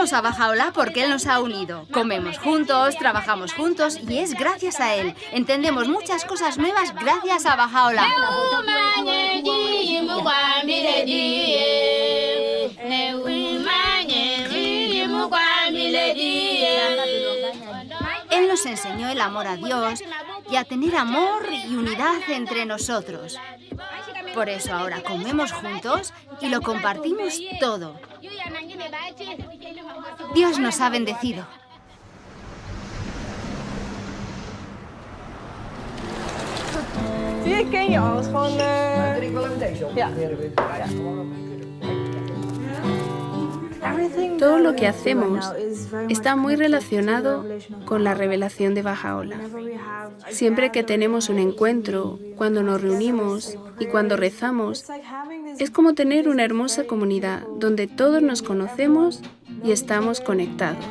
Agradecemos a Bahá'u'lláh porque Él nos ha unido. Comemos juntos, trabajamos juntos y es gracias a Él. Entendemos muchas cosas nuevas gracias a Bahá'u'lláh. Él nos enseñó el amor a Dios y a tener amor y unidad entre nosotros. Por eso ahora comemos juntos y lo compartimos todo. Dios nos ha bendecido. Ik ken je al. Gewoon... Ik wil even deze op. Ja. Todo lo que hacemos está muy relacionado con la revelación de Bahá'u'lláh. Siempre que tenemos un encuentro, cuando nos reunimos y cuando rezamos, es como tener una hermosa comunidad donde todos nos conocemos y estamos conectados.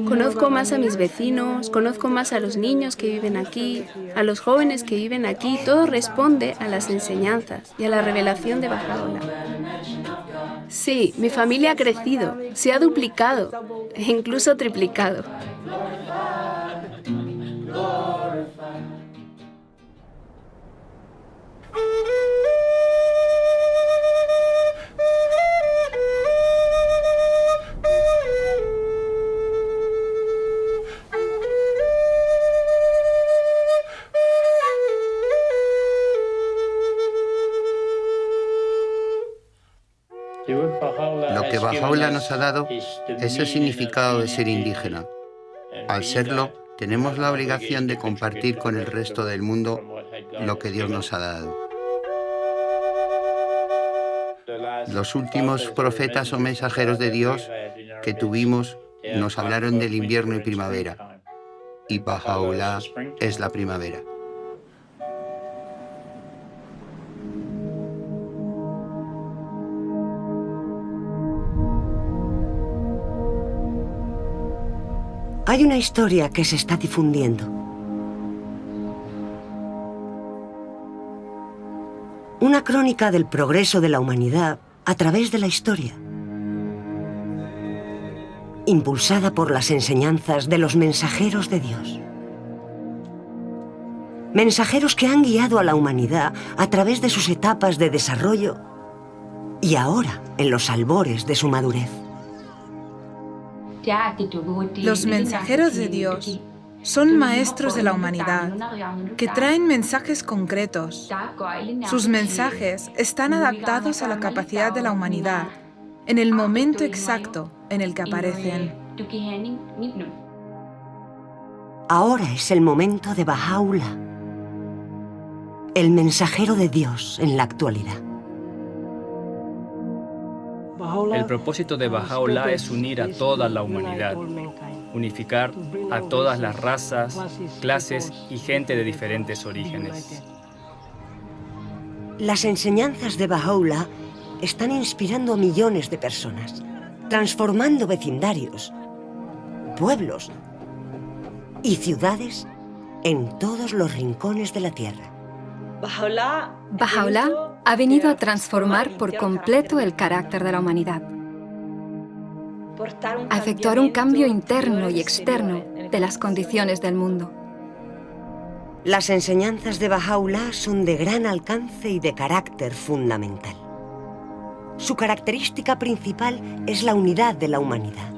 Conozco más a mis vecinos, conozco más a los niños que viven aquí, a los jóvenes que viven aquí. Todo responde a las enseñanzas y a la revelación de Bahá'u'lláh. Sí, mi familia ha crecido, se ha duplicado e incluso triplicado. Lo que Bahá'u'lláh nos ha dado es el significado de ser indígena. Al serlo, tenemos la obligación de compartir con el resto del mundo lo que Dios nos ha dado. Los últimos profetas o mensajeros de Dios que tuvimos nos hablaron del invierno y primavera, y Bahá'u'lláh es la primavera. Hay una historia que se está difundiendo. Una crónica del progreso de la humanidad a través de la historia. Impulsada por las enseñanzas de los mensajeros de Dios. Mensajeros que han guiado a la humanidad a través de sus etapas de desarrollo y ahora en los albores de su madurez. Los mensajeros de Dios son maestros de la humanidad que traen mensajes concretos. Sus mensajes están adaptados a la capacidad de la humanidad en el momento exacto en el que aparecen. Ahora es el momento de Bahá'u'lláh, el mensajero de Dios en la actualidad. El propósito de Bahá'u'lláh es unir a toda la humanidad, unificar a todas las razas, clases y gente de diferentes orígenes. Las enseñanzas de Bahá'u'lláh están inspirando a millones de personas, transformando vecindarios, pueblos y ciudades en todos los rincones de la tierra. Bahá'u'lláh ha venido a transformar por completo el carácter de la humanidad, a efectuar un cambio interno y externo de las condiciones del mundo. Las enseñanzas de Bahá'u'lláh son de gran alcance y de carácter fundamental. Su característica principal es la unidad de la humanidad,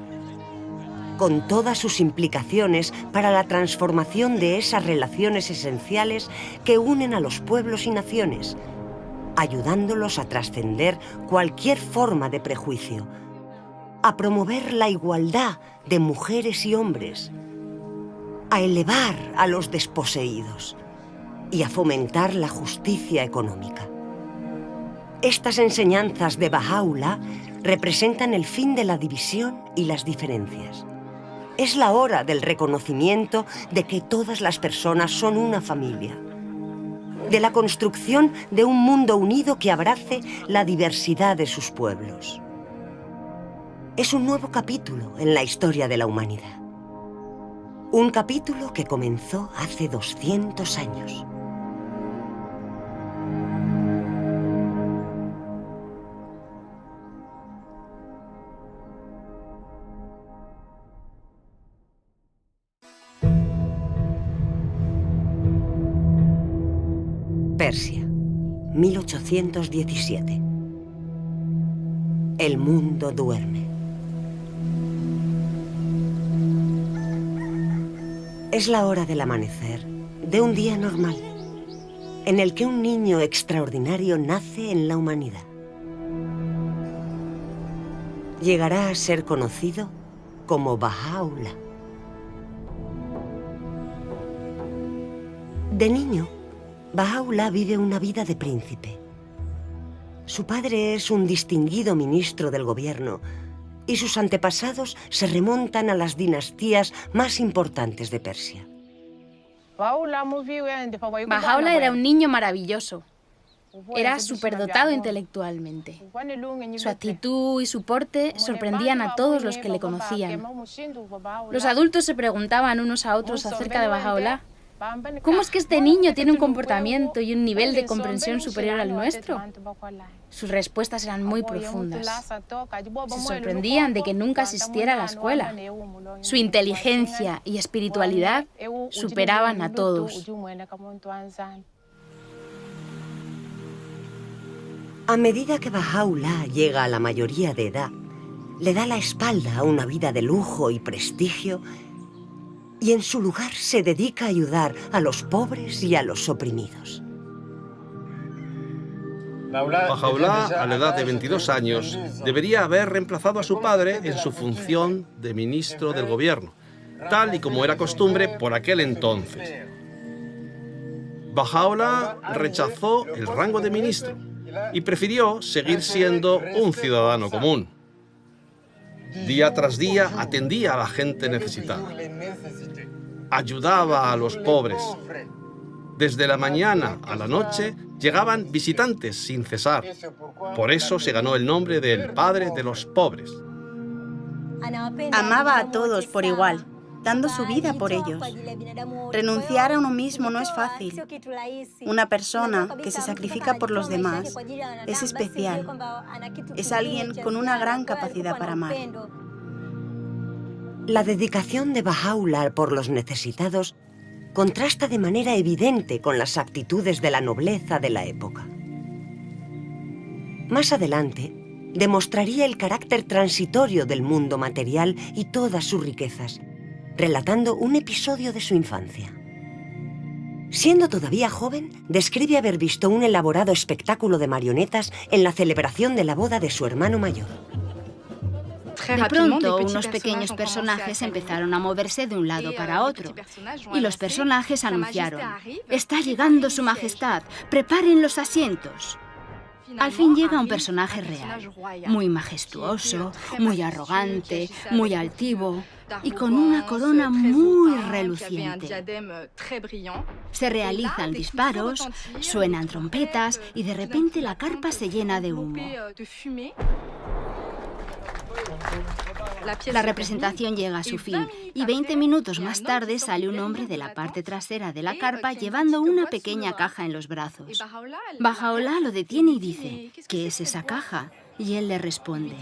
con todas sus implicaciones para la transformación de esas relaciones esenciales que unen a los pueblos y naciones, ayudándolos a trascender cualquier forma de prejuicio, a promover la igualdad de mujeres y hombres, a elevar a los desposeídos y a fomentar la justicia económica. Estas enseñanzas de Bahá'u'lláh representan el fin de la división y las diferencias. Es la hora del reconocimiento de que todas las personas son una familia, de la construcción de un mundo unido que abrace la diversidad de sus pueblos. Es un nuevo capítulo en la historia de la humanidad. Un capítulo que comenzó hace 200 años. Persia, 1817. El mundo duerme. Es la hora del amanecer de un día normal, en el que un niño extraordinario nace en la humanidad. Llegará a ser conocido como Baha'u'lláh. De niño, Baha'u'lláh vive una vida de príncipe. Su padre es un distinguido ministro del gobierno y sus antepasados se remontan a las dinastías más importantes de Persia. Baha'u'lláh era un niño maravilloso. Era superdotado intelectualmente. Su actitud y su porte sorprendían a todos los que le conocían. Los adultos se preguntaban unos a otros acerca de Baha'u'lláh. ¿Cómo es que este niño tiene un comportamiento y un nivel de comprensión superior al nuestro? Sus respuestas eran muy profundas. Se sorprendían de que nunca asistiera a la escuela. Su inteligencia y espiritualidad superaban a todos. A medida que Baha'u'lláh llega a la mayoría de edad, le da la espalda a una vida de lujo y prestigio y en su lugar se dedica a ayudar a los pobres y a los oprimidos. Baha'u'lláh, a la edad de 22 años, debería haber reemplazado a su padre en su función de ministro del gobierno, tal y como era costumbre por aquel entonces. Baha'u'lláh rechazó el rango de ministro y prefirió seguir siendo un ciudadano común. Día tras día atendía a la gente necesitada. Ayudaba a los pobres. Desde la mañana a la noche llegaban visitantes sin cesar. Por eso se ganó el nombre de el padre de los pobres. Amaba a todos por igual, dando su vida por ellos. Renunciar a uno mismo no es fácil. Una persona que se sacrifica por los demás es especial. Es alguien con una gran capacidad para amar. La dedicación de Baha'u'lláh por los necesitados contrasta de manera evidente con las actitudes de la nobleza de la época. Más adelante, demostraría el carácter transitorio del mundo material y todas sus riquezas, relatando un episodio de su infancia. Siendo todavía joven, describe haber visto un elaborado espectáculo de marionetas en la celebración de la boda de su hermano mayor. De pronto, unos pequeños personajes empezaron a moverse de un lado para otro. Y los personajes anunciaron: «Está llegando su majestad, preparen los asientos». Al fin llega un personaje real, muy majestuoso, muy arrogante, muy altivo y con una corona muy reluciente. Se realizan disparos, suenan trompetas y de repente la carpa se llena de humo. La representación llega a su fin y 20 minutos más tarde sale un hombre de la parte trasera de la carpa llevando una pequeña caja en los brazos. Baha'u'lláh lo detiene y dice: ¿qué es esa caja? Y él le responde: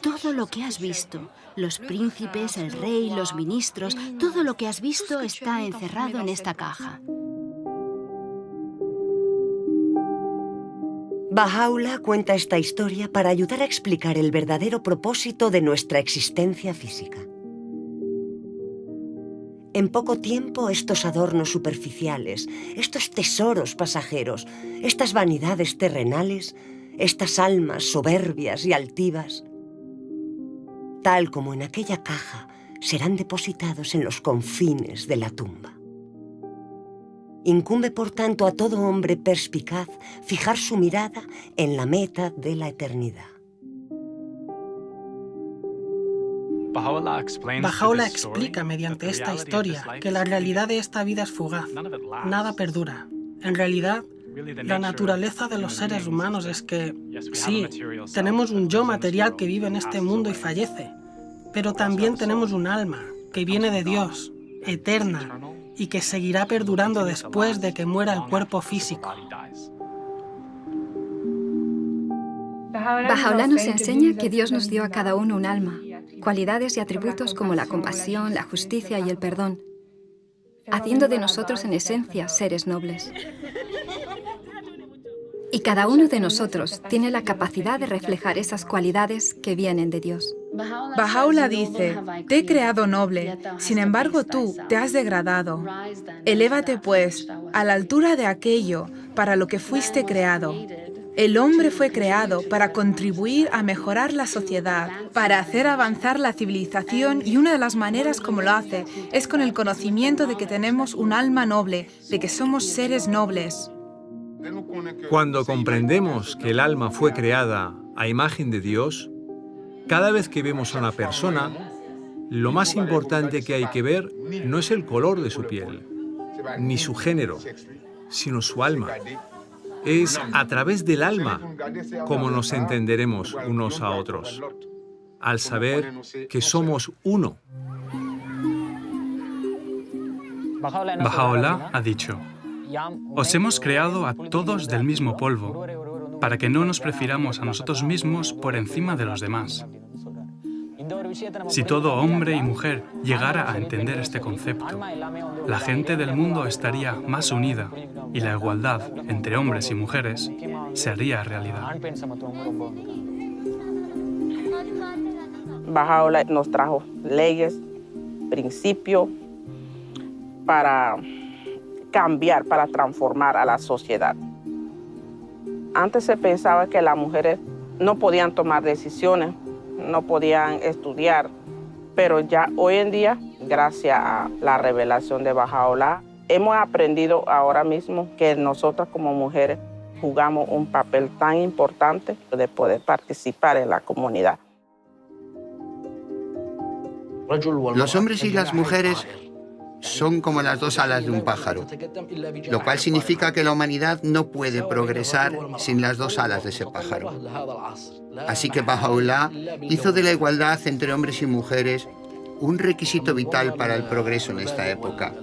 todo lo que has visto, los príncipes, el rey, los ministros, todo lo que has visto está encerrado en esta caja. Baha'u'lláh cuenta esta historia para ayudar a explicar el verdadero propósito de nuestra existencia física. En poco tiempo, estos adornos superficiales, estos tesoros pasajeros, estas vanidades terrenales, estas almas soberbias y altivas, tal como en aquella caja, serán depositados en los confines de la tumba. Incumbe, por tanto, a todo hombre perspicaz fijar su mirada en la meta de la eternidad. Baha'u'lláh explica mediante esta historia que la realidad de esta vida es fugaz, nada perdura. En realidad, la naturaleza de los seres humanos es que, sí, tenemos un yo material que vive en este mundo y fallece, pero también tenemos un alma que viene de Dios, eterna, y que seguirá perdurando después de que muera el cuerpo físico. Baha'u'lláh nos enseña que Dios nos dio a cada uno un alma, cualidades y atributos como la compasión, la justicia y el perdón, haciendo de nosotros en esencia seres nobles. Y cada uno de nosotros tiene la capacidad de reflejar esas cualidades que vienen de Dios. Baha'u'llah dice, te he creado noble, sin embargo tú te has degradado. Elévate pues a la altura de aquello para lo que fuiste creado. El hombre fue creado para contribuir a mejorar la sociedad, para hacer avanzar la civilización, y una de las maneras como lo hace es con el conocimiento de que tenemos un alma noble, de que somos seres nobles. Cuando comprendemos que el alma fue creada a imagen de Dios, cada vez que vemos a una persona, lo más importante que hay que ver no es el color de su piel, ni su género, sino su alma. Es a través del alma como nos entenderemos unos a otros, al saber que somos uno. Baha'u'llah ha dicho: os hemos creado a todos del mismo polvo, para que no nos prefiramos a nosotros mismos por encima de los demás. Si todo hombre y mujer llegara a entender este concepto, la gente del mundo estaría más unida y la igualdad entre hombres y mujeres se haría realidad. Baha'u'llah nos trajo leyes, principios para cambiar, para transformar a la sociedad. Antes se pensaba que las mujeres no podían tomar decisiones, no podían estudiar, pero ya hoy en día, gracias a la revelación de Baha'u'llah, hemos aprendido ahora mismo que nosotras como mujeres jugamos un papel tan importante de poder participar en la comunidad. Los hombres y las mujeres son como las dos alas de un pájaro, lo cual significa que la humanidad no puede progresar sin las dos alas de ese pájaro. Así que Baha'u'llah hizo de la igualdad entre hombres y mujeres un requisito vital para el progreso en esta época.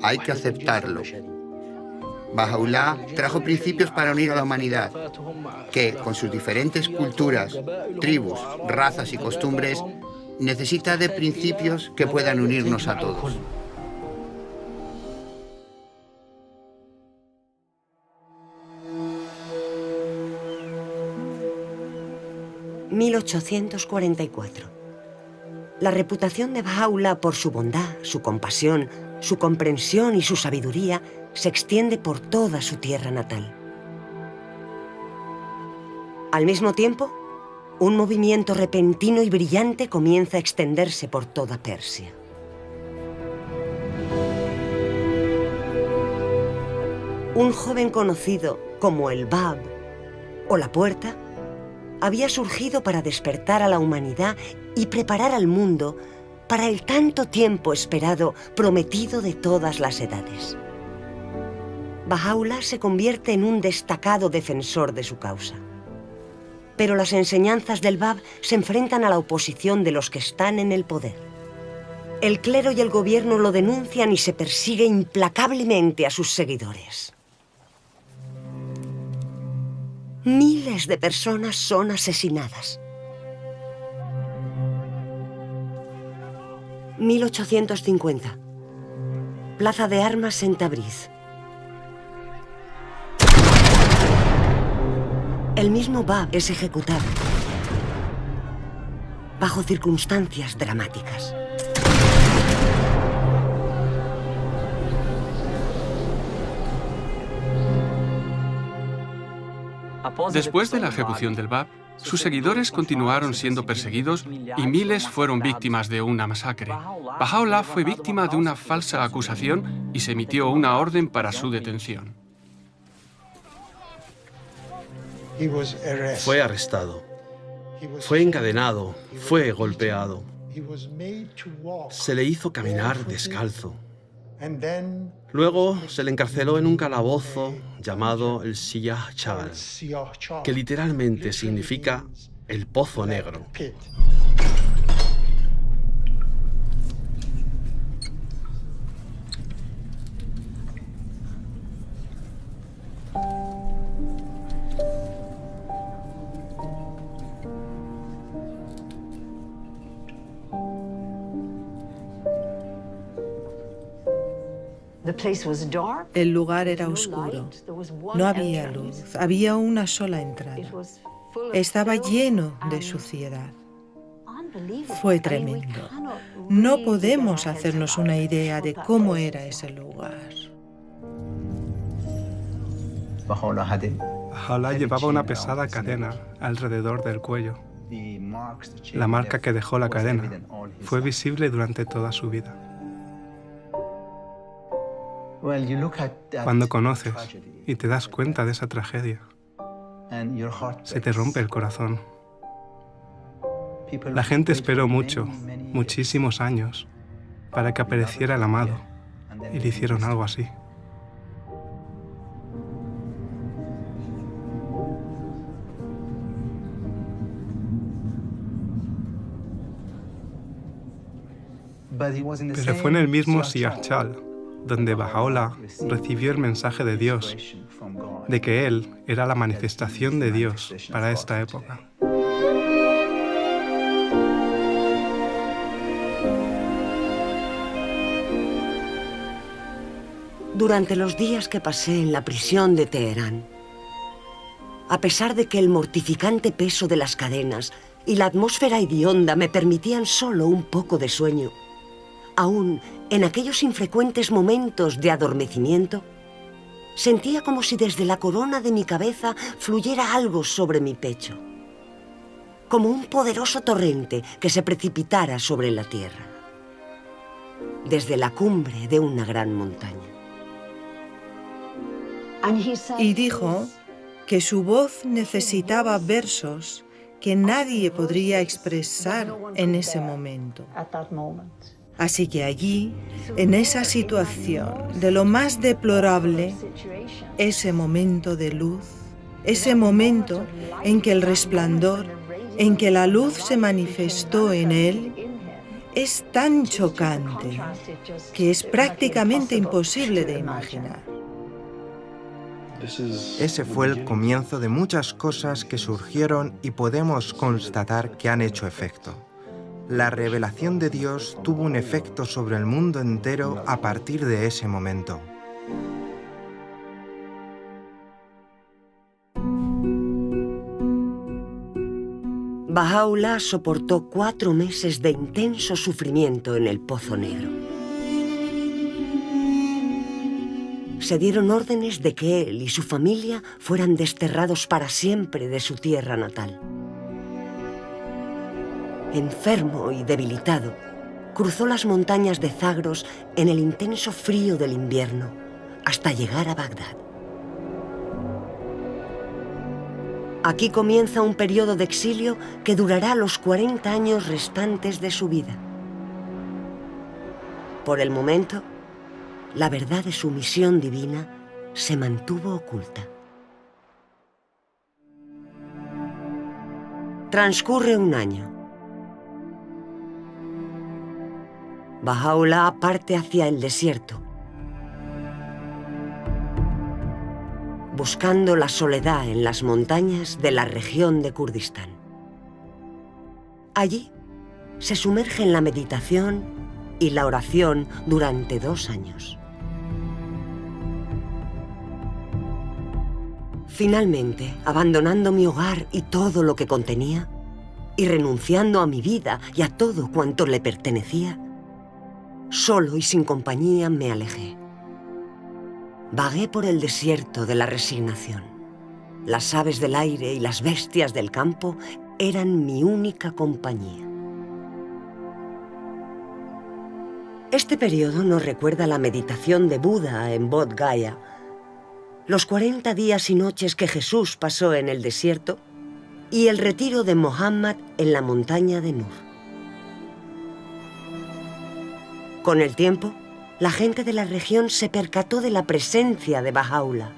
Hay que aceptarlo. Baha'u'llah trajo principios para unir a la humanidad, que, con sus diferentes culturas, tribus, razas y costumbres, necesita de principios que puedan unirnos a todos. «1844. La reputación de Baha'u'llah por su bondad, su compasión, su comprensión y su sabiduría se extiende por toda su tierra natal. Al mismo tiempo, un movimiento repentino y brillante comienza a extenderse por toda Persia. Un joven conocido como el Bab, o la Puerta, había surgido para despertar a la humanidad y preparar al mundo para el tanto tiempo esperado prometido de todas las edades. Baha'u'llah se convierte en un destacado defensor de su causa. Pero las enseñanzas del Bab se enfrentan a la oposición de los que están en el poder. El clero y el gobierno lo denuncian y se persigue implacablemente a sus seguidores. Miles de personas son asesinadas. 1850. Plaza de Armas en Tabriz. El mismo Bab es ejecutado bajo circunstancias dramáticas. Después de la ejecución del Bab, sus seguidores continuaron siendo perseguidos y miles fueron víctimas de una masacre. Baha'u'llah fue víctima de una falsa acusación y se emitió una orden para su detención. Fue arrestado, fue encadenado, fue golpeado. Se le hizo caminar descalzo. Luego se le encarceló en un calabozo llamado el Siyah Chal, que literalmente significa el pozo negro. El lugar era oscuro. No había luz. Había una sola entrada. Estaba lleno de suciedad. Fue tremendo. No podemos hacernos una idea de cómo era ese lugar. Baha'u'lláh llevaba una pesada cadena alrededor del cuello. La marca que dejó la cadena fue visible durante toda su vida. Cuando conoces y te das cuenta de esa tragedia, se te rompe el corazón. La gente esperó muchísimos años, para que apareciera el amado, y le hicieron algo así. Pero fue en el mismo Siahchal donde Baha'u'lláh recibió el mensaje de Dios, de que Él era la manifestación de Dios para esta época. Durante los días que pasé en la prisión de Teherán, a pesar de que el mortificante peso de las cadenas y la atmósfera hedionda me permitían solo un poco de sueño, aún en aquellos infrecuentes momentos de adormecimiento, sentía como si desde la corona de mi cabeza fluyera algo sobre mi pecho, como un poderoso torrente que se precipitara sobre la tierra, desde la cumbre de una gran montaña. Y dijo que su voz necesitaba versos que nadie podría expresar en ese momento. Así que allí, en esa situación de lo más deplorable, ese momento de luz, ese momento en que el resplandor, en que la luz se manifestó en él, es tan chocante que es prácticamente imposible de imaginar. Ese fue el comienzo de muchas cosas que surgieron y podemos constatar que han hecho efecto. La revelación de Dios tuvo un efecto sobre el mundo entero a partir de ese momento. Baha'u'lláh soportó 4 meses de intenso sufrimiento en el Pozo Negro. Se dieron órdenes de que él y su familia fueran desterrados para siempre de su tierra natal. Enfermo y debilitado, cruzó las montañas de Zagros en el intenso frío del invierno hasta llegar a Bagdad. Aquí comienza un periodo de exilio que durará los 40 años restantes de su vida. Por el momento, la verdad de su misión divina se mantuvo oculta. Transcurre un año. Baha'u'lláh parte hacia el desierto, buscando la soledad en las montañas de la región de Kurdistán. Allí se sumerge en la meditación y la oración durante 2 años. Finalmente, abandonando mi hogar y todo lo que contenía, y renunciando a mi vida y a todo cuanto le pertenecía, solo y sin compañía me alejé. Vagué por el desierto de la resignación. Las aves del aire y las bestias del campo eran mi única compañía. Este periodo nos recuerda la meditación de Buda en Bodh Gaya, los 40 días y noches que Jesús pasó en el desierto y el retiro de Mohammed en la montaña de Nur. Con el tiempo, la gente de la región se percató de la presencia de Baha'u'lláh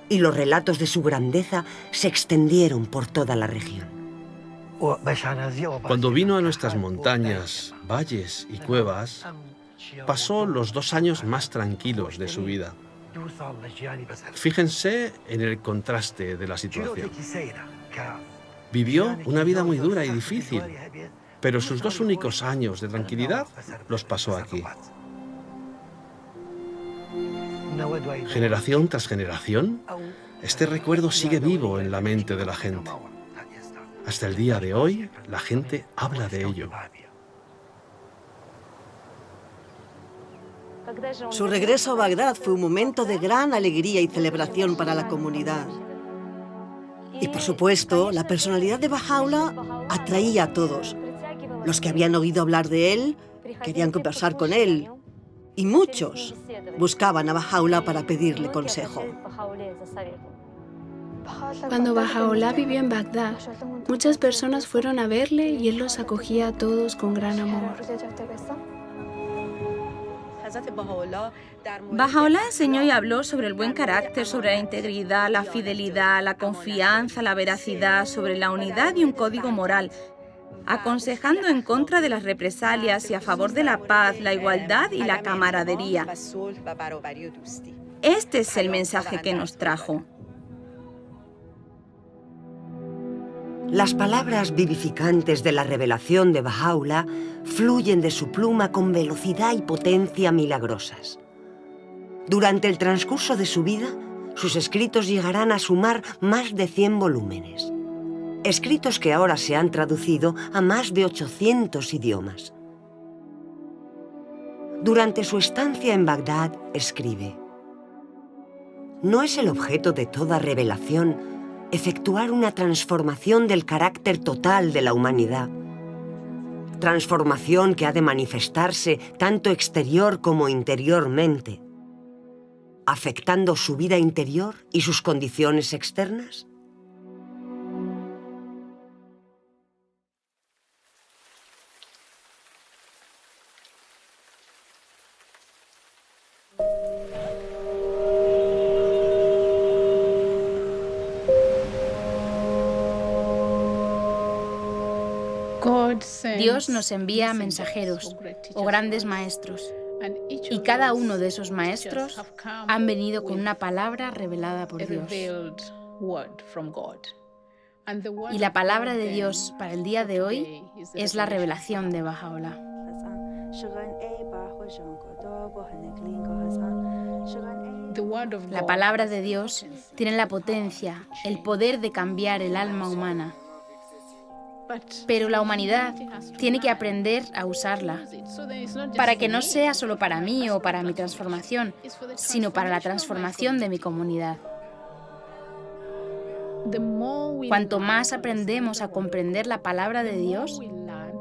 y los relatos de su grandeza se extendieron por toda la región. Cuando vino a nuestras montañas, valles y cuevas, pasó los 2 años más tranquilos de su vida. Fíjense en el contraste de la situación. Vivió una vida muy dura y difícil, pero sus 2 únicos años de tranquilidad los pasó aquí. Generación tras generación, este recuerdo sigue vivo en la mente de la gente. Hasta el día de hoy, la gente habla de ello. Su regreso a Bagdad fue un momento de gran alegría y celebración para la comunidad. Y por supuesto, la personalidad de Bahá'u'lláh atraía a todos. Los que habían oído hablar de él querían conversar con él. Y muchos buscaban a Bahá'u'lláh para pedirle consejo. Cuando Bahá'u'lláh vivió en Bagdad, muchas personas fueron a verle y él los acogía a todos con gran amor. Bahá'u'lláh enseñó y habló sobre el buen carácter, sobre la integridad, la fidelidad, la confianza, la veracidad, sobre la unidad y un código moral, aconsejando en contra de las represalias y a favor de la paz, la igualdad y la camaradería. Este es el mensaje que nos trajo. Las palabras vivificantes de la revelación de Bahá'u'lláh fluyen de su pluma con velocidad y potencia milagrosas. Durante el transcurso de su vida, sus escritos llegarán a sumar más de 100 volúmenes. Escritos que ahora se han traducido a más de 800 idiomas. Durante su estancia en Bagdad, escribe: «No es el objeto de toda revelación efectuar una transformación del carácter total de la humanidad, transformación que ha de manifestarse tanto exterior como interiormente, afectando su vida interior y sus condiciones externas». Dios nos envía mensajeros o grandes maestros, y cada uno de esos maestros han venido con una palabra revelada por Dios. Y la palabra de Dios para el día de hoy es la revelación de Bahá'u'lláh. La palabra de Dios tiene la potencia, el poder de cambiar el alma humana. Pero la humanidad tiene que aprender a usarla, para que no sea solo para mí o para mi transformación, sino para la transformación de mi comunidad. Cuanto más aprendemos a comprender la palabra de Dios,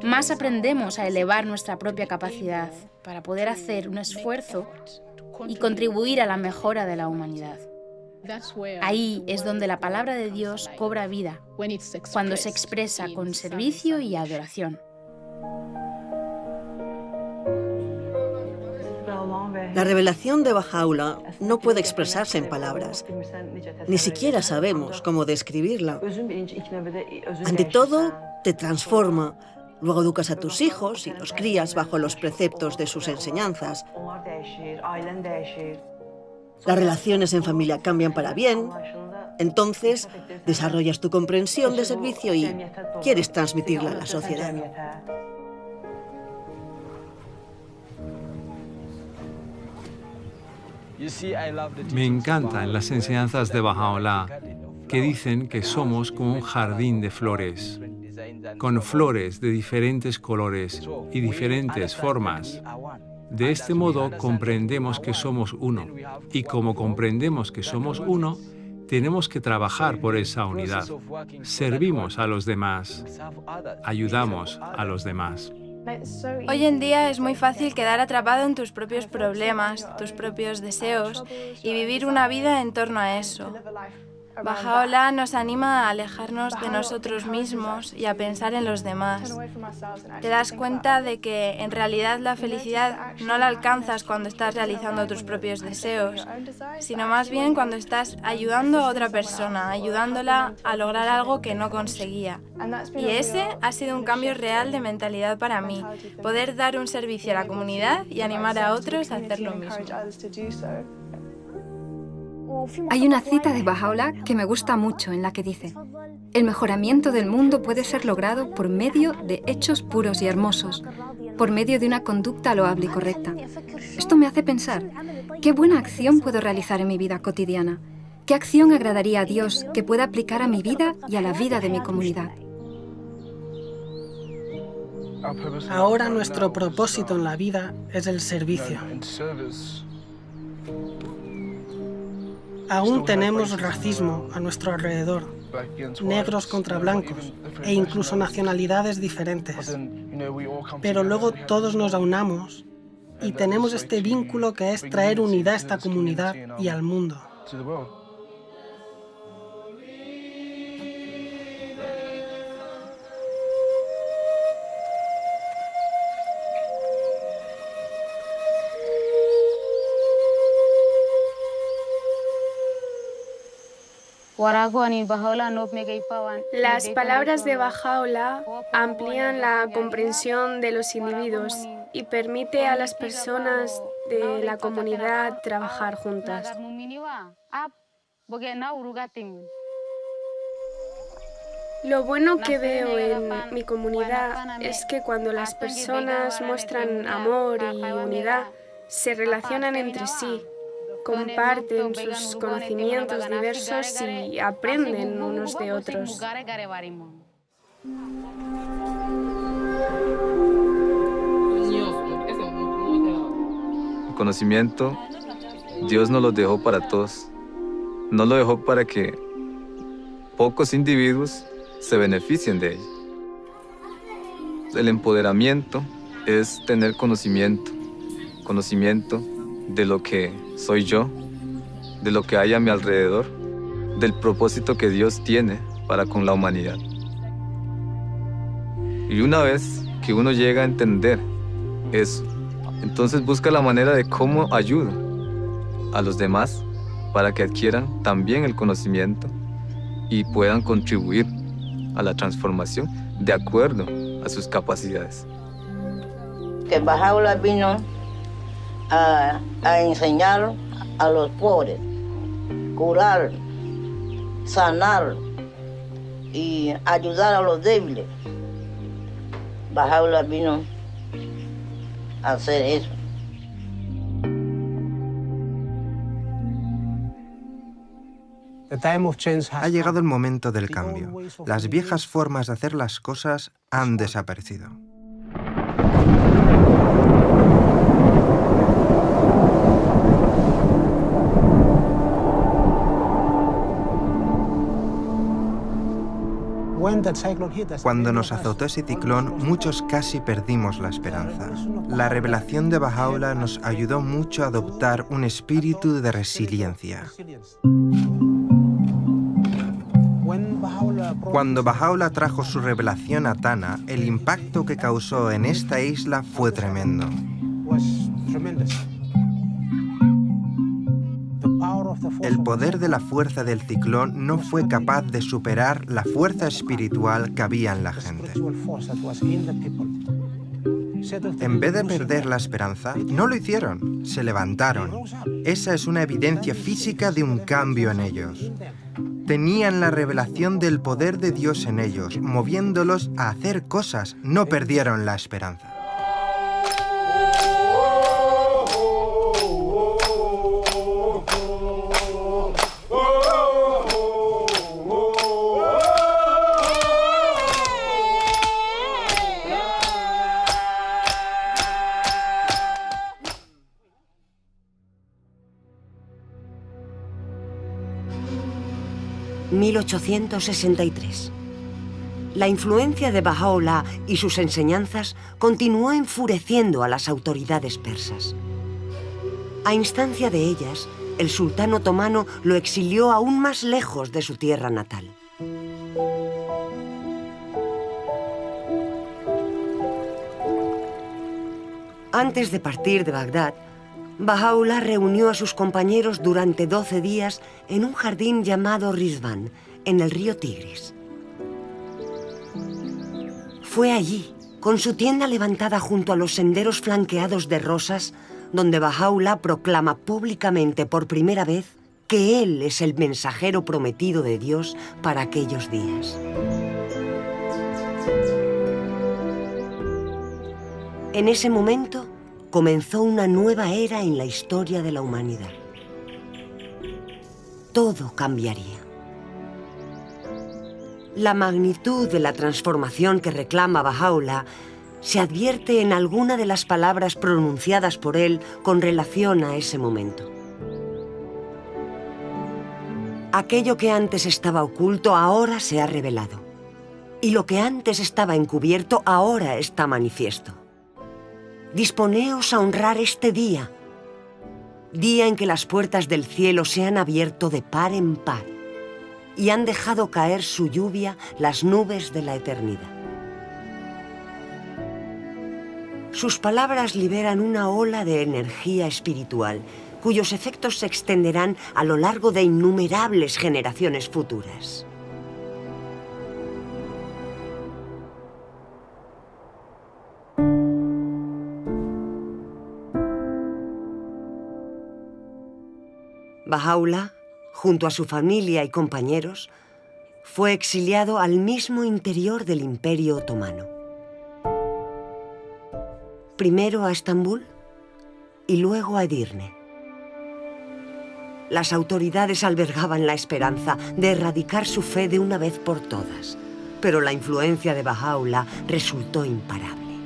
más aprendemos a elevar nuestra propia capacidad para poder hacer un esfuerzo y contribuir a la mejora de la humanidad. Ahí es donde la palabra de Dios cobra vida, cuando se expresa con servicio y adoración. La revelación de Bahá'u'lláh no puede expresarse en palabras. Ni siquiera sabemos cómo describirla. Ante todo, te transforma. Luego educas a tus hijos y los crías bajo los preceptos de sus enseñanzas. Las relaciones en familia cambian para bien. Entonces, desarrollas tu comprensión de servicio y quieres transmitirla a la sociedad. Me encantan las enseñanzas de Bahá'u'lláh, que dicen que somos como un jardín de flores, con flores de diferentes colores y diferentes formas. De este modo comprendemos que somos uno, y como comprendemos que somos uno, tenemos que trabajar por esa unidad. Servimos a los demás, ayudamos a los demás. Hoy en día es muy fácil quedar atrapado en tus propios problemas, tus propios deseos y vivir una vida en torno a eso. Bahá'u'lláh nos anima a alejarnos de nosotros mismos y a pensar en los demás. Te das cuenta de que en realidad la felicidad no la alcanzas cuando estás realizando tus propios deseos, sino más bien cuando estás ayudando a otra persona, ayudándola a lograr algo que no conseguía. Y ese ha sido un cambio real de mentalidad para mí, poder dar un servicio a la comunidad y animar a otros a hacer lo mismo. Hay una cita de Baha'u'lláh que me gusta mucho en la que dice: el mejoramiento del mundo puede ser logrado por medio de hechos puros y hermosos, por medio de una conducta loable y correcta. Esto me hace pensar, ¿qué buena acción puedo realizar en mi vida cotidiana? ¿Qué acción agradaría a Dios que pueda aplicar a mi vida y a la vida de mi comunidad? Ahora nuestro propósito en la vida es el servicio. Aún tenemos racismo a nuestro alrededor, negros contra blancos e incluso nacionalidades diferentes. Pero luego todos nos aunamos y tenemos este vínculo que es traer unidad a esta comunidad y al mundo. Las palabras de Baha'u'lláh amplían la comprensión de los individuos y permite a las personas de la comunidad trabajar juntas. Lo bueno que veo en mi comunidad es que cuando las personas muestran amor y unidad, se relacionan entre sí, comparten sus conocimientos diversos y aprenden unos de otros. El conocimiento, Dios nos lo dejó para todos. No lo dejó para que pocos individuos se beneficien de ello. El empoderamiento es tener conocimiento de lo que soy yo, de lo que hay a mi alrededor, del propósito que Dios tiene para con la humanidad. Y una vez que uno llega a entender eso, entonces busca la manera de cómo ayudo a los demás para que adquieran también el conocimiento y puedan contribuir a la transformación de acuerdo a sus capacidades. Que Baha'u'lláh vino a enseñar a los pobres, curar, sanar y ayudar a los débiles. Baha'u'lláh vino a hacer eso. Ha llegado el momento del cambio. Las viejas formas de hacer las cosas han desaparecido. Cuando nos azotó ese ciclón, muchos casi perdimos la esperanza. La revelación de Baha'u'lláh nos ayudó mucho a adoptar un espíritu de resiliencia. Cuando Baha'u'lláh trajo su revelación a Tana, el impacto que causó en esta isla fue tremendo. El poder de la fuerza del ciclón no fue capaz de superar la fuerza espiritual que había en la gente. En vez de perder la esperanza, no lo hicieron, se levantaron. Esa es una evidencia física de un cambio en ellos. Tenían la revelación del poder de Dios en ellos, moviéndolos a hacer cosas, no perdieron la esperanza. ...1863. La influencia de Baha'u'lláh y sus enseñanzas continuó enfureciendo a las autoridades persas. A instancia de ellas, el sultán otomano lo exilió aún más lejos de su tierra natal. Antes de partir de Bagdad, Baha'u'lláh reunió a sus compañeros durante 12 días en un jardín llamado Rizván, en el río Tigris. Fue allí, con su tienda levantada junto a los senderos flanqueados de rosas, donde Baha'u'lláh proclama públicamente por primera vez que Él es el mensajero prometido de Dios para aquellos días. En ese momento comenzó una nueva era en la historia de la humanidad. Todo cambiaría. La magnitud de la transformación que reclama Baha'u'lláh se advierte en alguna de las palabras pronunciadas por él con relación a ese momento. Aquello que antes estaba oculto ahora se ha revelado, y lo que antes estaba encubierto ahora está manifiesto. Disponeos a honrar este día, día en que las puertas del cielo se han abierto de par en par y han dejado caer su lluvia las nubes de la eternidad. Sus palabras liberan una ola de energía espiritual, cuyos efectos se extenderán a lo largo de innumerables generaciones futuras. Baha'u'lláh, junto a su familia y compañeros, fue exiliado al mismo interior del Imperio Otomano. Primero a Estambul y luego a Edirne. Las autoridades albergaban la esperanza de erradicar su fe de una vez por todas, pero la influencia de Baha'u'lláh resultó imparable.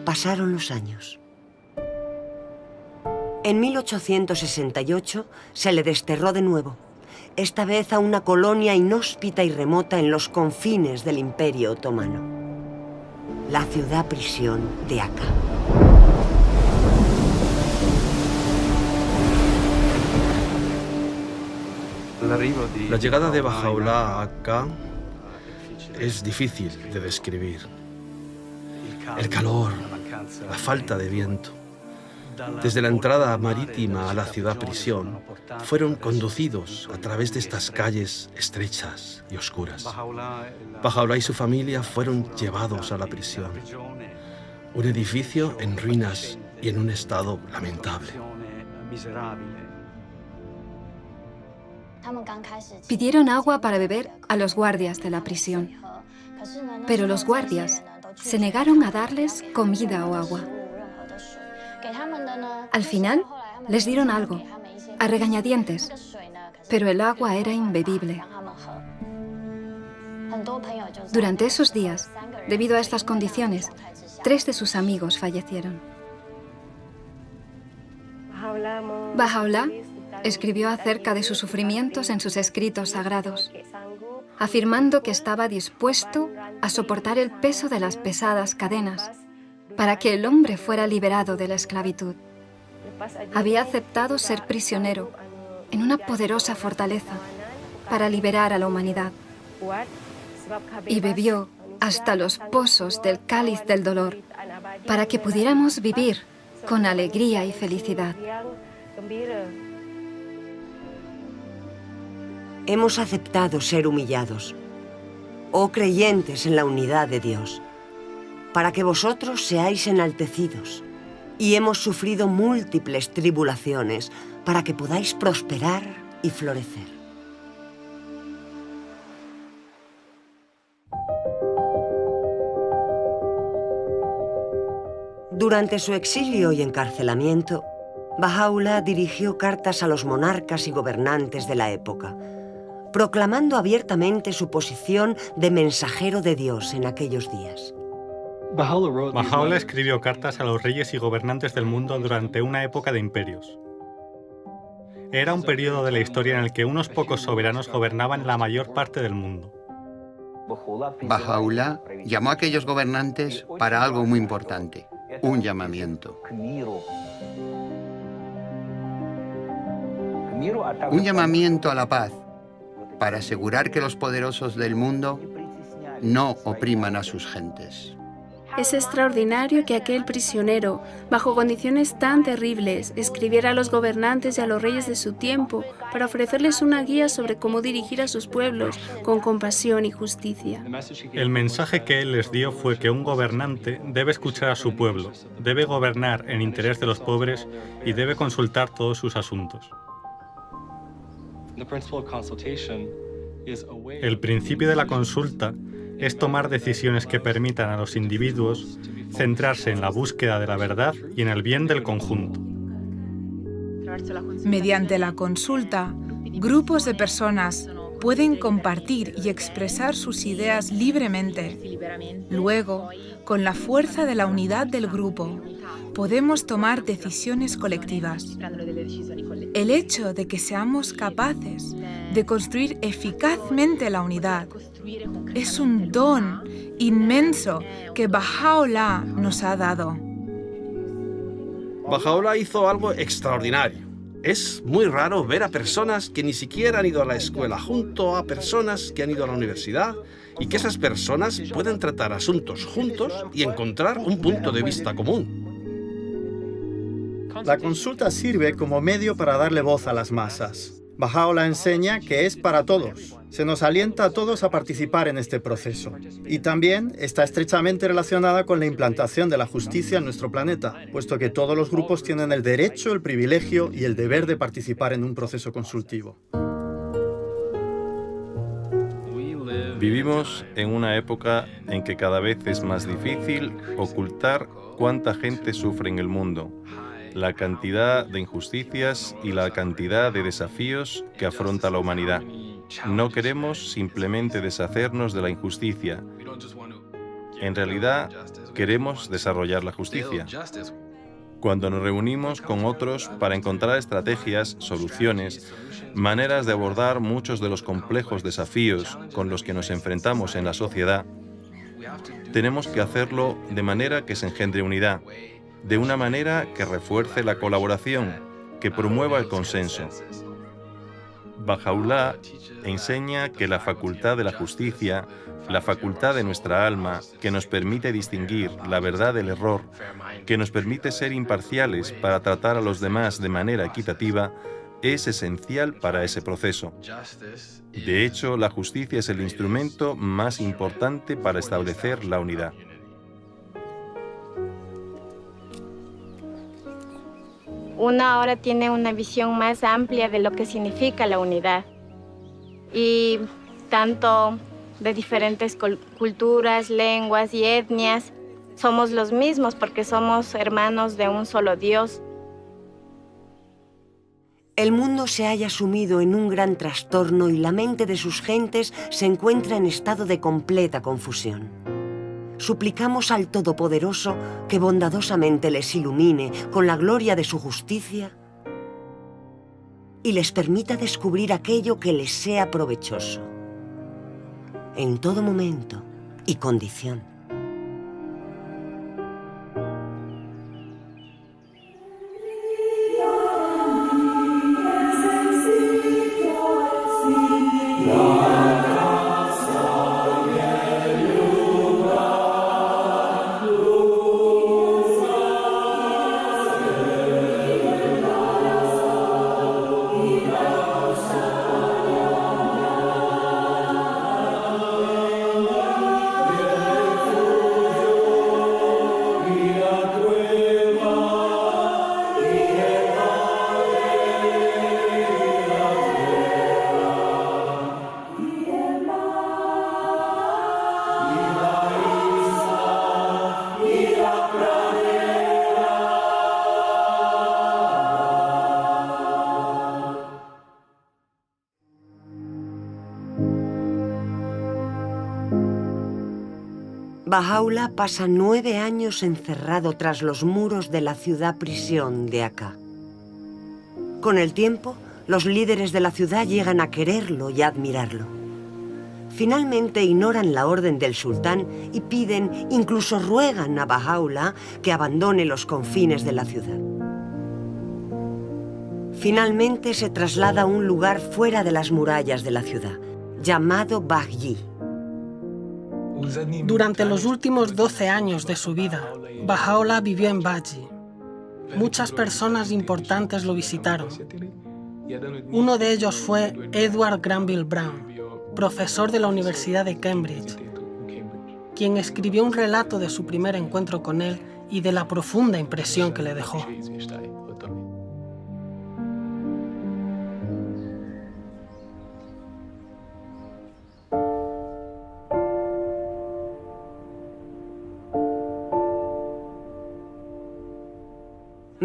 Pasaron los años. En 1868 se le desterró de nuevo, esta vez a una colonia inhóspita y remota en los confines del Imperio Otomano, la ciudad-prisión de Akka. La llegada de Baha'u'lláh a Akka es difícil de describir. El calor, la falta de viento. Desde la entrada marítima a la ciudad-prisión, fueron conducidos a través de estas calles estrechas y oscuras. Baha'u'lláh y su familia fueron llevados a la prisión, un edificio en ruinas y en un estado lamentable. Pidieron agua para beber a los guardias de la prisión, pero los guardias se negaron a darles comida o agua. Al final, les dieron algo, a regañadientes, pero el agua era imbebible. Durante esos días, debido a estas condiciones, 3 de sus amigos fallecieron. Baha'u'lláh escribió acerca de sus sufrimientos en sus escritos sagrados, afirmando que estaba dispuesto a soportar el peso de las pesadas cadenas para que el hombre fuera liberado de la esclavitud. Había aceptado ser prisionero en una poderosa fortaleza para liberar a la humanidad y bebió hasta los pozos del cáliz del dolor para que pudiéramos vivir con alegría y felicidad. Hemos aceptado ser humillados, oh creyentes en la unidad de Dios, para que vosotros seáis enaltecidos, y hemos sufrido múltiples tribulaciones para que podáis prosperar y florecer. Durante su exilio y encarcelamiento, Baha'u'lláh dirigió cartas a los monarcas y gobernantes de la época, proclamando abiertamente su posición de mensajero de Dios en aquellos días. Baha'u'lláh escribió cartas a los reyes y gobernantes del mundo durante una época de imperios. Era un periodo de la historia en el que unos pocos soberanos gobernaban la mayor parte del mundo. Baha'u'lláh llamó a aquellos gobernantes para algo muy importante, un llamamiento. Un llamamiento a la paz, para asegurar que los poderosos del mundo no opriman a sus gentes. Es extraordinario que aquel prisionero, bajo condiciones tan terribles, escribiera a los gobernantes y a los reyes de su tiempo para ofrecerles una guía sobre cómo dirigir a sus pueblos con compasión y justicia. El mensaje que él les dio fue que un gobernante debe escuchar a su pueblo, debe gobernar en interés de los pobres y debe consultar todos sus asuntos. El principio de la consulta es tomar decisiones que permitan a los individuos centrarse en la búsqueda de la verdad y en el bien del conjunto. Mediante la consulta, grupos de personas pueden compartir y expresar sus ideas libremente. Luego, con la fuerza de la unidad del grupo, podemos tomar decisiones colectivas. El hecho de que seamos capaces de construir eficazmente la unidad es un don inmenso que Baha'u'lláh nos ha dado. Baha'u'lláh hizo algo extraordinario. Es muy raro ver a personas que ni siquiera han ido a la escuela junto a personas que han ido a la universidad y que esas personas pueden tratar asuntos juntos y encontrar un punto de vista común. La consulta sirve como medio para darle voz a las masas. Baha'u'lláh enseña que es para todos. Se nos alienta a todos a participar en este proceso. Y también está estrechamente relacionada con la implantación de la justicia en nuestro planeta, puesto que todos los grupos tienen el derecho, el privilegio y el deber de participar en un proceso consultivo. Vivimos en una época en que cada vez es más difícil ocultar cuánta gente sufre en el mundo, la cantidad de injusticias y la cantidad de desafíos que afronta la humanidad. No queremos simplemente deshacernos de la injusticia. En realidad, queremos desarrollar la justicia. Cuando nos reunimos con otros para encontrar estrategias, soluciones, maneras de abordar muchos de los complejos desafíos con los que nos enfrentamos en la sociedad, tenemos que hacerlo de manera que se engendre unidad, de una manera que refuerce la colaboración, que promueva el consenso. Baha'u'lláh enseña que la facultad de la justicia, la facultad de nuestra alma, que nos permite distinguir la verdad del error, que nos permite ser imparciales para tratar a los demás de manera equitativa, es esencial para ese proceso. De hecho, la justicia es el instrumento más importante para establecer la unidad. Uno ahora tiene una visión más amplia de lo que significa la unidad. Y tanto de diferentes culturas, lenguas y etnias, somos los mismos porque somos hermanos de un solo Dios. El mundo se halla sumido en un gran trastorno y la mente de sus gentes se encuentra en estado de completa confusión. Suplicamos al Todopoderoso que bondadosamente les ilumine con la gloria de su justicia y les permita descubrir aquello que les sea provechoso, en todo momento y condición. Baha'u'lláh pasa 9 años encerrado tras los muros de la ciudad-prisión de Akka. Con el tiempo, los líderes de la ciudad llegan a quererlo y a admirarlo. Finalmente ignoran la orden del sultán y piden, incluso ruegan a Baha'u'lláh que abandone los confines de la ciudad. Finalmente se traslada a un lugar fuera de las murallas de la ciudad, llamado Bahji. Durante los últimos 12 años de su vida, Baha'u'lláh vivió en Bahji. Muchas personas importantes lo visitaron. Uno de ellos fue Edward Granville Brown, profesor de la Universidad de Cambridge, quien escribió un relato de su primer encuentro con él y de la profunda impresión que le dejó.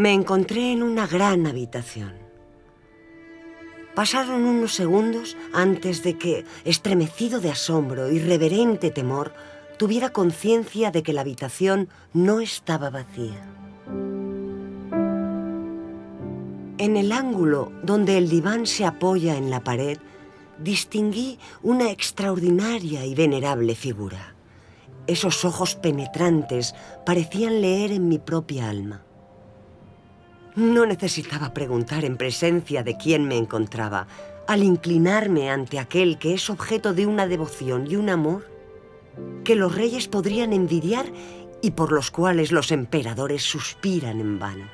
Me encontré en una gran habitación. Pasaron unos segundos antes de que, estremecido de asombro y reverente temor, tuviera conciencia de que la habitación no estaba vacía. En el ángulo donde el diván se apoya en la pared, distinguí una extraordinaria y venerable figura. Esos ojos penetrantes parecían leer en mi propia alma. No necesitaba preguntar en presencia de quién me encontraba. Al inclinarme ante aquel que es objeto de una devoción y un amor que los reyes podrían envidiar y por los cuales los emperadores suspiran en vano.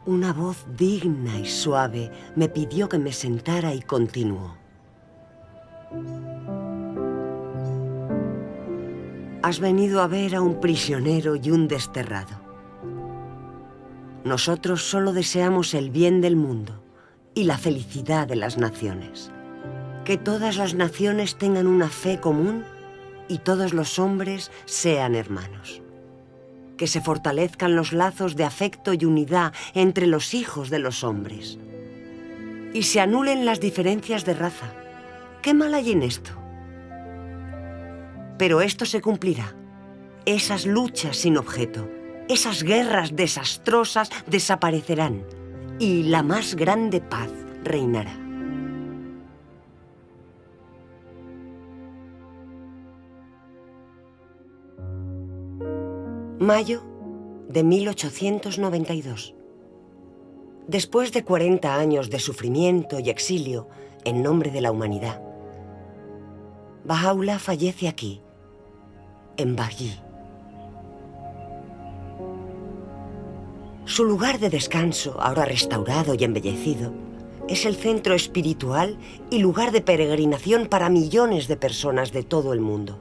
Una voz digna y suave me pidió que me sentara y continuó. Has venido a ver a un prisionero y un desterrado. Nosotros solo deseamos el bien del mundo y la felicidad de las naciones. Que todas las naciones tengan una fe común y todos los hombres sean hermanos. Que se fortalezcan los lazos de afecto y unidad entre los hijos de los hombres. Y se anulen las diferencias de raza. ¿Qué mal hay en esto? Pero esto se cumplirá. Esas luchas sin objeto, esas guerras desastrosas desaparecerán y la más grande paz reinará. Mayo de 1892. Después de 40 años de sufrimiento y exilio en nombre de la humanidad, Baha'u'lláh fallece aquí, en Baghí. Su lugar de descanso, ahora restaurado y embellecido, es el centro espiritual y lugar de peregrinación para millones de personas de todo el mundo.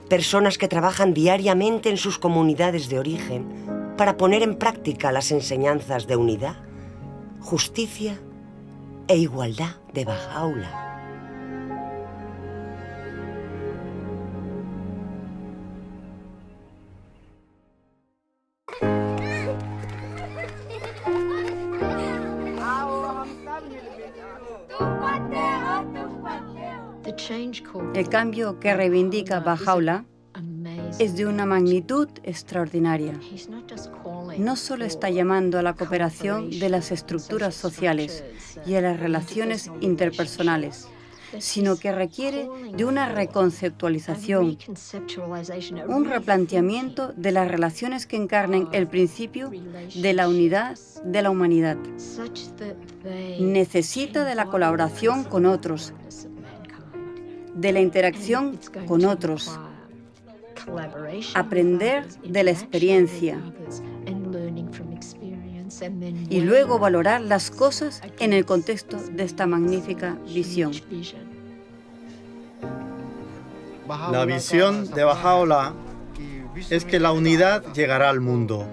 Personas que trabajan diariamente en sus comunidades de origen para poner en práctica las enseñanzas de unidad, justicia e igualdad de Baha'u'lláh. El cambio que reivindica Baha'u'lláh es de una magnitud extraordinaria. No solo está llamando a la cooperación de las estructuras sociales y a las relaciones interpersonales, sino que requiere de una reconceptualización, un replanteamiento de las relaciones que encarnen el principio de la unidad de la humanidad. Necesita de la colaboración con otros, de la interacción con otros, aprender de la experiencia y luego valorar las cosas en el contexto de esta magnífica visión. La visión de Baha'u'lláh es que la unidad llegará al mundo.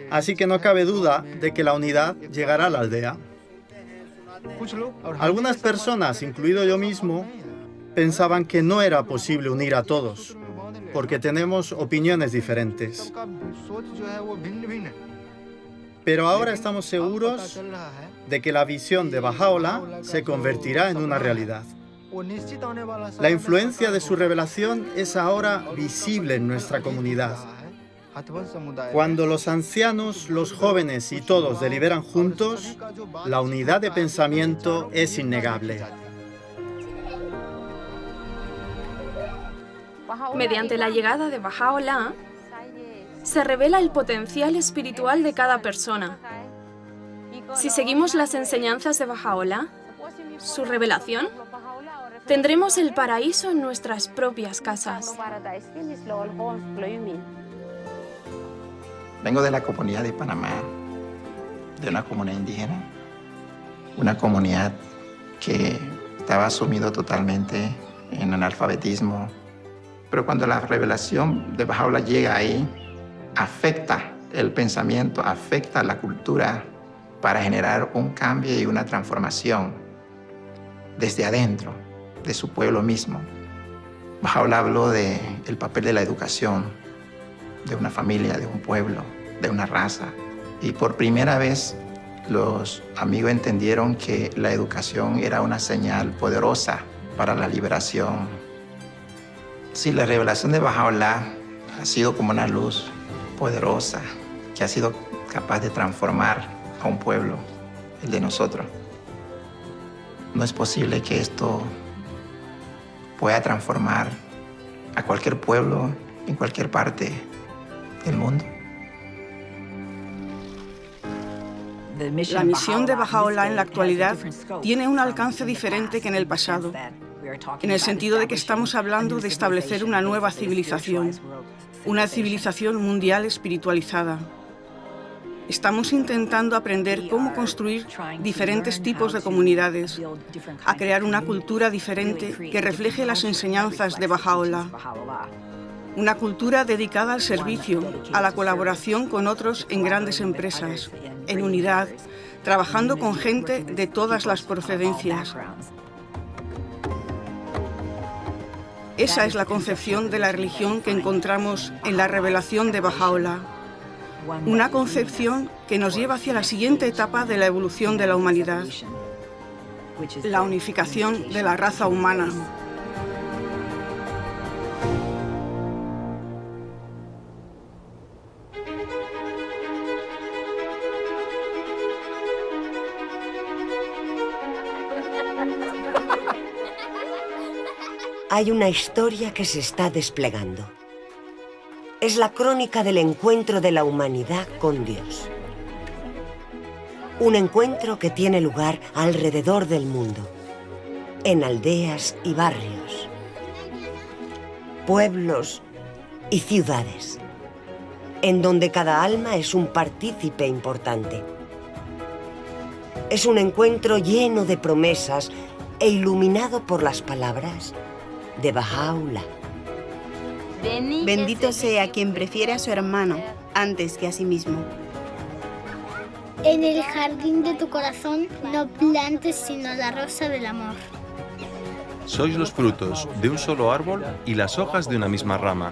Así que no cabe duda de que la unidad llegará a la aldea. Algunas personas, incluido yo mismo, pensaban que no era posible unir a todos, porque tenemos opiniones diferentes. Pero ahora estamos seguros de que la visión de Baha'u'lláh se convertirá en una realidad. La influencia de su revelación es ahora visible en nuestra comunidad. Cuando los ancianos, los jóvenes y todos deliberan juntos, la unidad de pensamiento es innegable. Mediante la llegada de Baha'u'lláh, se revela el potencial espiritual de cada persona. Si seguimos las enseñanzas de Baha'u'lláh, su revelación, tendremos el paraíso en nuestras propias casas. Vengo de la comunidad de Panamá, de una comunidad indígena, una comunidad que estaba sumido totalmente en analfabetismo. Pero cuando la revelación de Baha'u'lláh llega ahí, afecta el pensamiento, afecta la cultura para generar un cambio y una transformación desde adentro, de su pueblo mismo. Baha'u'lláh habló del papel de la educación de una familia, de un pueblo, de una raza. Y por primera vez los amigos entendieron que la educación era una señal poderosa para la liberación. Sí, la revelación de Baha'u'lláh ha sido como una luz poderosa que ha sido capaz de transformar a un pueblo, el de nosotros. No es posible que esto pueda transformar a cualquier pueblo en cualquier parte del mundo. La misión de Baha'u'lláh en la actualidad tiene un alcance diferente que en el pasado, en el sentido de que estamos hablando de establecer una nueva civilización, una civilización mundial espiritualizada. Estamos intentando aprender cómo construir diferentes tipos de comunidades, a crear una cultura diferente que refleje las enseñanzas de Baha'u'lláh. Una cultura dedicada al servicio, a la colaboración con otros en grandes empresas, en unidad, trabajando con gente de todas las procedencias. Esa es la concepción de la religión que encontramos en la revelación de Baha'u'lláh. Una concepción que nos lleva hacia la siguiente etapa de la evolución de la humanidad, la unificación de la raza humana. Hay una historia que se está desplegando. Es la crónica del encuentro de la humanidad con Dios. Un encuentro que tiene lugar alrededor del mundo, en aldeas y barrios, pueblos y ciudades, en donde cada alma es un partícipe importante. Es un encuentro lleno de promesas e iluminado por las palabras de Baha'u'lláh. Bendito sea quien prefiere a su hermano antes que a sí mismo. En el jardín de tu corazón no plantes sino la rosa del amor. Sois los frutos de un solo árbol y las hojas de una misma rama.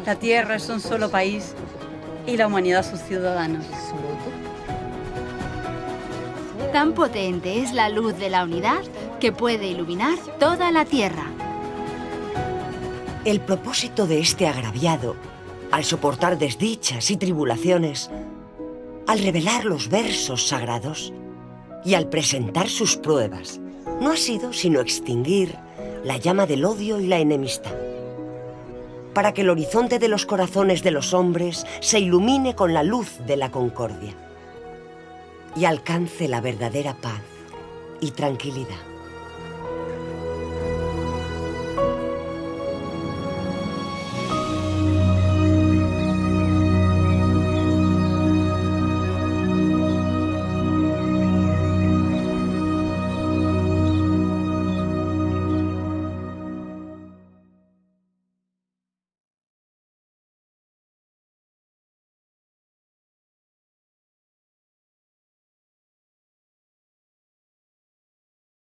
La tierra es un solo país y la humanidad sus ciudadanos. Tan potente es la luz de la unidad que puede iluminar toda la tierra. El propósito de este agraviado, al soportar desdichas y tribulaciones, al revelar los versos sagrados y al presentar sus pruebas, no ha sido sino extinguir la llama del odio y la enemistad, para que el horizonte de los corazones de los hombres se ilumine con la luz de la concordia y alcance la verdadera paz y tranquilidad.